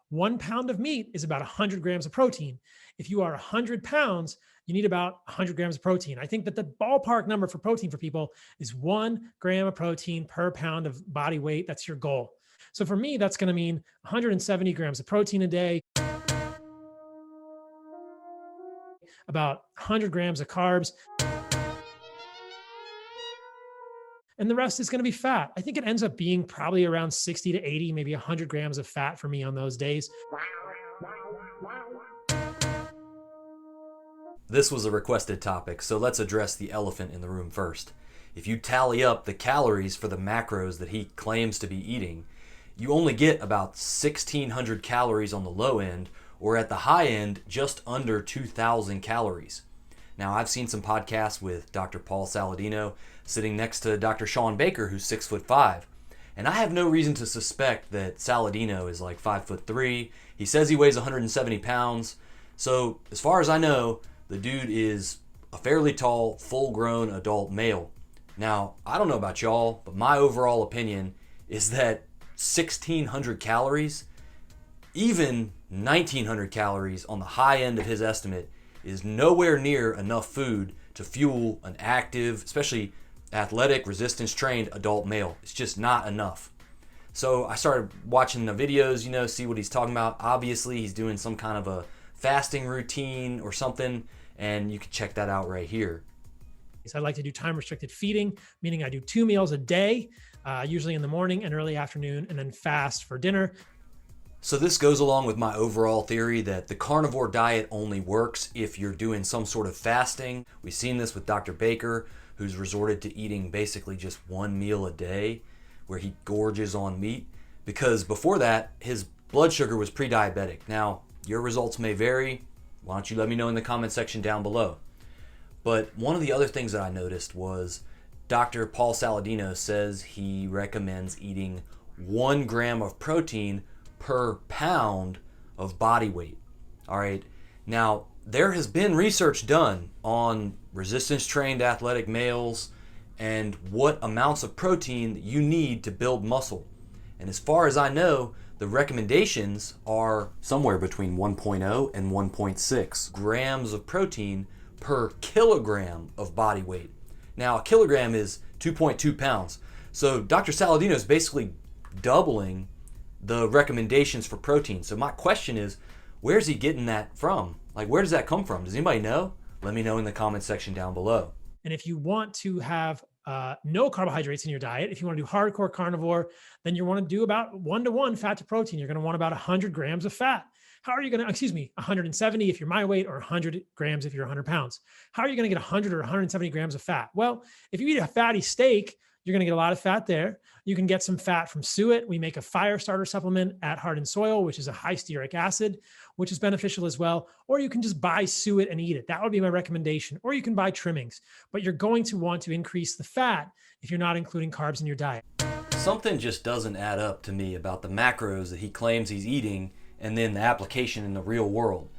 1 pound of meat is about 100 grams of protein. If you are 100 pounds, you need about 100 grams of protein. I think that the ballpark number for protein for people is 1 gram of protein per pound of body weight. That's your goal. So for me, that's going to mean 170 grams of protein a day, about 100 grams of carbs, and the rest is going to be fat. I think it ends up being probably around 60 to 80, maybe 100 grams of fat for me on those days. This was a requested topic, so let's address the elephant in the room first. If you tally up the calories for the macros that he claims to be eating, you only get about 1,600 calories on the low end, or at the high end, just under 2,000 calories. Now, I've seen some podcasts with Dr. Paul Saladino sitting next to Dr. Sean Baker, who's 6'5", and I have no reason to suspect that Saladino is like 5'3". He says he weighs 170 pounds, so as far as I know, the dude is a fairly tall, full-grown adult male. Now, I don't know about y'all, but my overall opinion is that 1,600 calories, even 1,900 calories on the high end of his estimate, is nowhere near enough food to fuel an active, especially athletic, resistance-trained adult male. It's just not enough. So I started watching the videos, see what he's talking about. Obviously, he's doing some kind of a fasting routine or something, and you can check that out right here. I like to do time-restricted feeding, meaning I do 2 meals a day, usually in the morning and early afternoon, and then fast for dinner. So this goes along with my overall theory that the carnivore diet only works if you're doing some sort of fasting. We've seen this with Dr. Baker, who's resorted to eating basically just 1 meal a day, where he gorges on meat, because before that, his blood sugar was pre-diabetic. Now, your results may vary. Why don't you let me know in the comment section down below? But one of the other things that I noticed was Dr. Paul Saladino says he recommends eating 1 gram of protein per pound of body weight. All right. Now, there has been research done on resistance-trained athletic males and what amounts of protein you need to build muscle. And as far as I know, the recommendations are somewhere between 1.0 and 1.6 grams of protein per kilogram of body weight. Now, a kilogram is 2.2 pounds. So Dr. Saladino is basically doubling the recommendations for protein. So my question is, where's he getting that from? Like, where does that come from? Does anybody know? Let me know in the comment section down below. And if you want to have no carbohydrates in your diet, if you want to do hardcore carnivore, then you want to do about 1-to-1 fat to protein. You're going to want about 100 grams of fat. How are you going to, 170 if you're my weight, or 100 grams if you're 100 pounds? How are you going to get 100 or 170 grams of fat? Well, if you eat a fatty steak, you're going to get a lot of fat there. You can get some fat from suet. We make a fire starter supplement at Heart and Soil, which is a high stearic acid, which is beneficial as well. Or you can just buy suet and eat it. That would be my recommendation. Or you can buy trimmings, but you're going to want to increase the fat if you're not including carbs in your diet. Something just doesn't add up to me about the macros that he claims he's eating and then the application in the real world.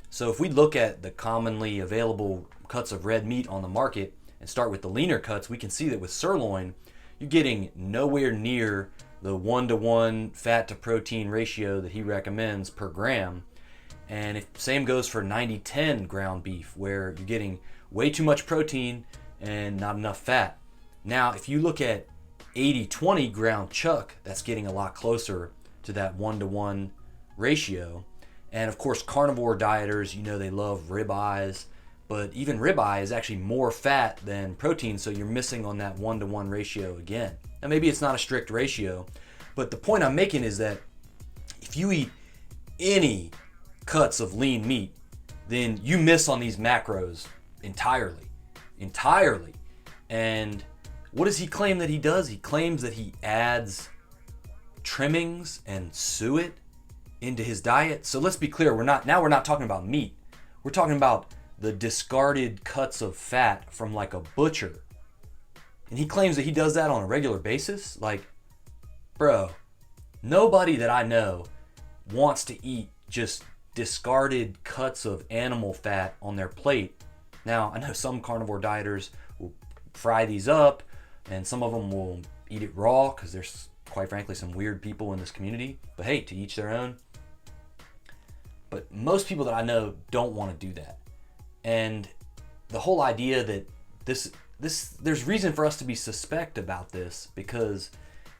So if we look at the commonly available cuts of red meat on the market and start with the leaner cuts, we can see that with sirloin, you're getting nowhere near the 1-to-1 fat to protein ratio that he recommends per gram. And same goes for 90-10 ground beef, where you're getting way too much protein and not enough fat. Now, if you look at 80-20 ground chuck, that's getting a lot closer to that 1-to-1 ratio. And of course, carnivore dieters, they love ribeyes, but even ribeye is actually more fat than protein, so you're missing on that 1-to-1 ratio again. Now, maybe it's not a strict ratio, but the point I'm making is that if you eat any cuts of lean meat, then you miss on these macros entirely. And what does he claim that he does? He claims that he adds trimmings and suet into his diet. So let's be clear, we're not talking about meat. We're talking about the discarded cuts of fat from like a butcher. And he claims that he does that on a regular basis. Like, bro, nobody that I know wants to eat just discarded cuts of animal fat on their plate. Now, I know some carnivore dieters will fry these up, and some of them will eat it raw, because there's, quite frankly, some weird people in this community. But hey, to each their own. But most people that I know don't want to do that. And the whole idea that there's reason for us to be suspect about this, because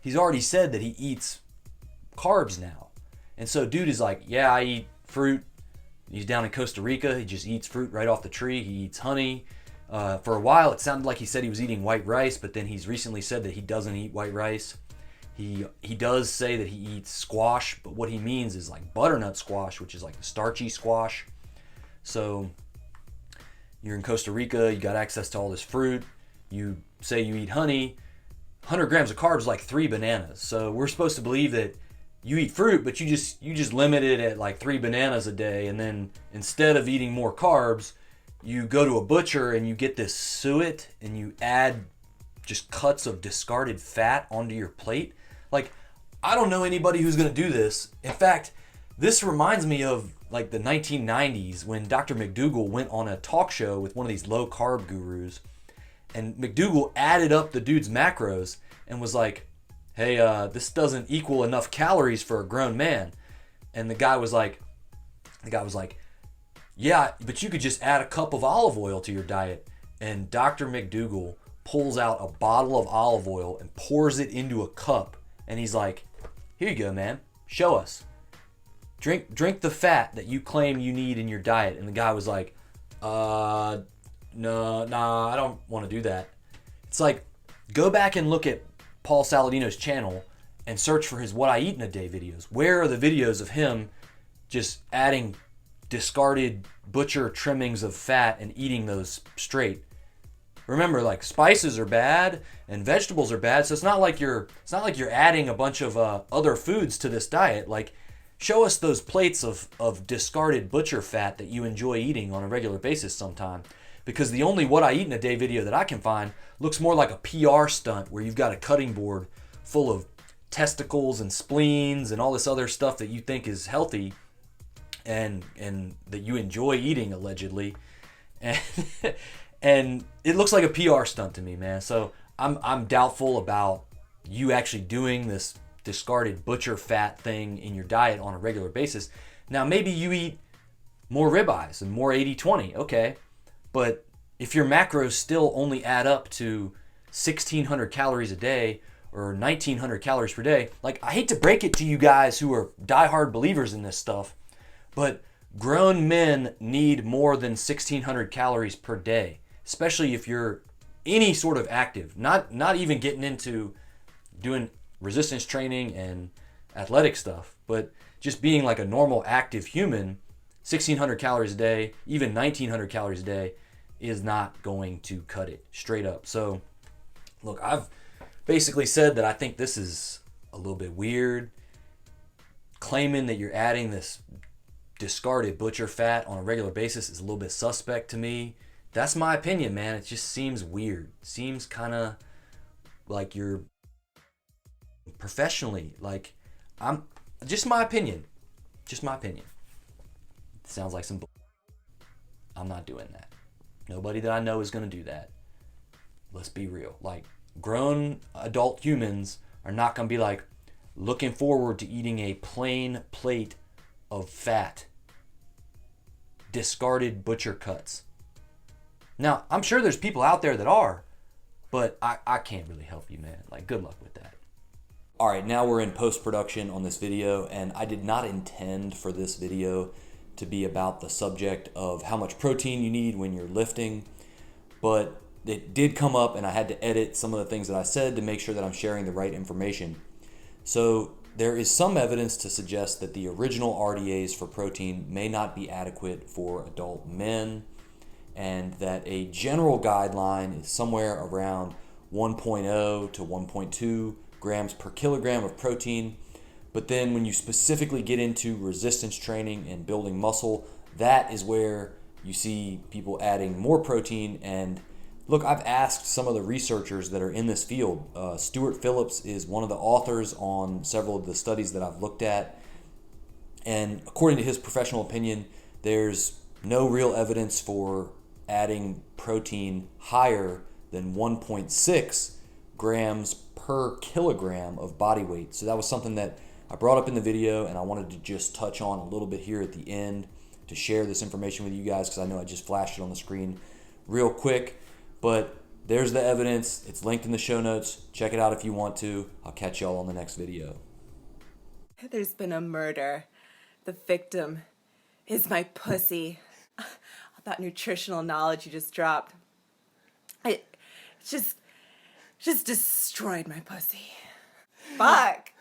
he's already said that he eats carbs now. And so dude is like, yeah, I eat fruit. He's down in Costa Rica. He just eats fruit right off the tree. He eats honey. For a while, it sounded like he said he was eating white rice, but then he's recently said that he doesn't eat white rice. He does say that he eats squash, but what he means is like butternut squash, which is like the starchy squash. So you're in Costa Rica, you got access to all this fruit. You say you eat honey, 100 grams of carbs, like 3 bananas. So we're supposed to believe that you eat fruit, but you just limit it at like 3 bananas a day, and then instead of eating more carbs, you go to a butcher and you get this suet and you add just cuts of discarded fat onto your plate. Like, I don't know anybody who's going to do this. In fact, this reminds me of like the 1990s when Dr. McDougall went on a talk show with one of these low carb gurus, and McDougall added up the dude's macros and was like, hey, this doesn't equal enough calories for a grown man. And the guy was like, yeah, but you could just add a cup of olive oil to your diet. And Dr. McDougall pulls out a bottle of olive oil and pours it into a cup. And he's like, here you go, man. Show us. Drink the fat that you claim you need in your diet. And the guy was like, no, I don't want to do that. It's like, go back and look at Paul Saladino's channel and search for his What I Eat in a Day videos. Where are the videos of him just adding discarded butcher trimmings of fat and eating those straight? Remember, like, spices are bad and vegetables are bad, so it's not like you're adding a bunch of other foods to this diet. Like, show us those plates of discarded butcher fat that you enjoy eating on a regular basis sometime. Because the only What I Eat in a Day video that I can find looks more like a PR stunt where you've got a cutting board full of testicles and spleens and all this other stuff that you think is healthy and that you enjoy eating, allegedly. And it looks like a PR stunt to me, man. So I'm doubtful about you actually doing this discarded butcher fat thing in your diet on a regular basis. Now, maybe you eat more ribeyes and more 80-20, okay. But if your macros still only add up to 1,600 calories a day or 1,900 calories per day, like, I hate to break it to you guys who are diehard believers in this stuff, but grown men need more than 1,600 calories per day, especially if you're any sort of active, not even getting into doing resistance training and athletic stuff, but just being like a normal active human. 1,600 calories a day, even 1,900 calories a day is not going to cut it straight up. So, look, I've basically said that I think this is a little bit weird. Claiming that you're adding this discarded butcher fat on a regular basis is a little bit suspect to me. That's my opinion, man. It just seems weird. Seems kind of like you're professionally, like, I'm just my opinion. Just my opinion. Sounds like some bull. I'm not doing that. Nobody that I know is going to do that. Let's be real. Like, grown adult humans are not going to be like looking forward to eating a plain plate of fat, discarded butcher cuts. Now, I'm sure there's people out there that are, but I can't really help you, man. Like, good luck with that. All right, now we're in post-production on this video, and I did not intend for this video to be about the subject of how much protein you need when you're lifting, but it did come up and I had to edit some of the things that I said to make sure that I'm sharing the right information. So there is some evidence to suggest that the original RDAs for protein may not be adequate for adult men, and that a general guideline is somewhere around 1.0 to 1.2 grams per kilogram of protein. But then when you specifically get into resistance training and building muscle, that is where you see people adding more protein. And look, I've asked some of the researchers that are in this field. Stuart Phillips is one of the authors on several of the studies that I've looked at. And according to his professional opinion, there's no real evidence for adding protein higher than 1.6 grams per kilogram of body weight. So that was something that I brought up in the video, and I wanted to just touch on a little bit here at the end to share this information with you guys, because I know I just flashed it on the screen real quick. But there's the evidence. It's linked in the show notes. Check it out if you want to. I'll catch y'all on the next video. There's been a murder. The victim is my pussy. All that nutritional knowledge you just dropped. It just destroyed my pussy. Fuck.